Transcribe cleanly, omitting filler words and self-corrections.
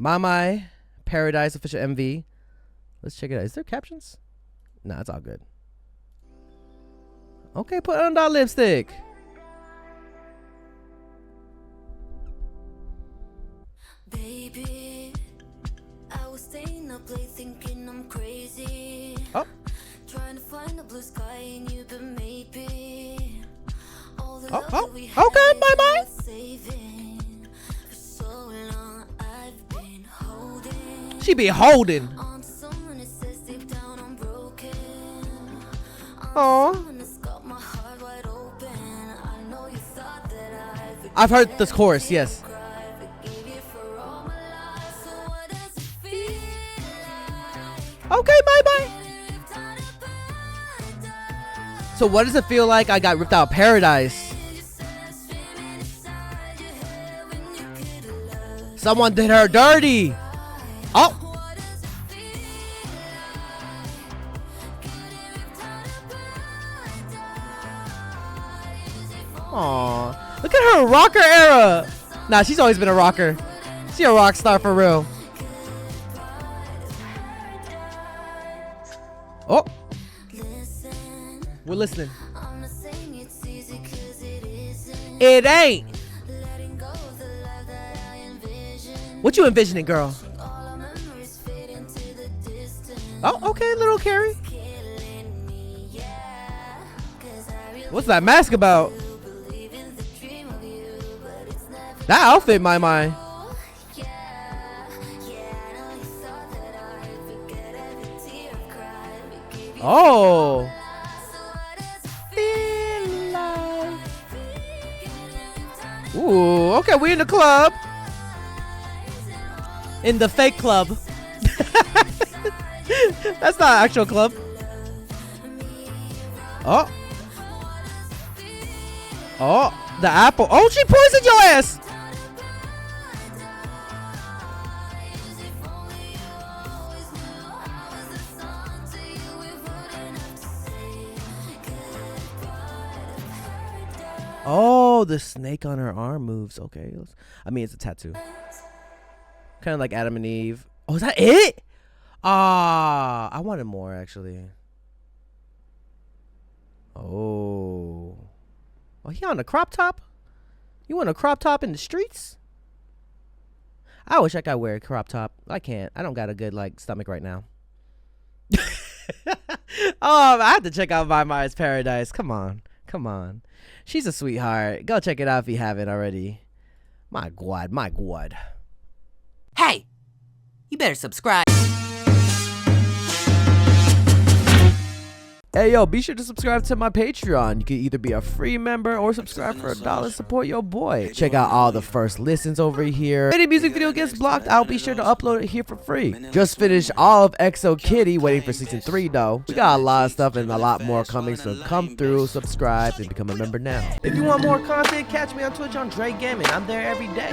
Maymay Paradise official MV. Let's check it out. Is there captions? Nah, it's all good. Okay, put on that lipstick. Baby, I was staying up late thinking I'm crazy. Oh. Trying to find the blue sky and you, but maybe all the Oh, okay, Maymay. For so long I've been holding. She be holding. On to someone that says deep down I'm broken. Aw. Someone that's got my heart wide open. I know you thought that I've heard this chorus, yes. Okay, Maymay. So what does it feel like I got ripped out of paradise? Someone did her dirty. Oh. Aw. Look at her rocker era. Nah, she's always been a rocker. She a rock star for real. Oh. We're listening. It ain't. What you envisioning, girl? Oh, okay, little Carrie. What's that mask about? That outfit, Maymay. Oh. Ooh, okay, we in the club. In the fake club. That's not an actual club. Oh. Oh, the apple. Oh, she poisoned your ass. Oh, the snake on her arm moves. Okay. I mean, it's a tattoo. Kind of like Adam and Eve. Oh, is that it? Ah, I wanted more, actually. Oh. Oh, he on a crop top? You want a crop top in the streets? I wish I could wear a crop top. I can't. I don't got a good, like, stomach right now. Oh, I have to check out Maymay's Paradise. Come on. Come on. She's a sweetheart. Go check it out if you haven't already. My God, my God. Hey, you better subscribe. Hey, yo, be sure to subscribe to my Patreon. You can either be a free member or subscribe for $1. Support your boy. Check out all the first listens over here. If any music video gets blocked, I'll be sure to upload it here for free. Just finished all of XO Kitty, waiting for season 3 though. We got a lot of stuff and a lot more coming, so come through, subscribe, and become a member now. If you want more content, catch me on Twitch on JREAMERS. I'm there every day.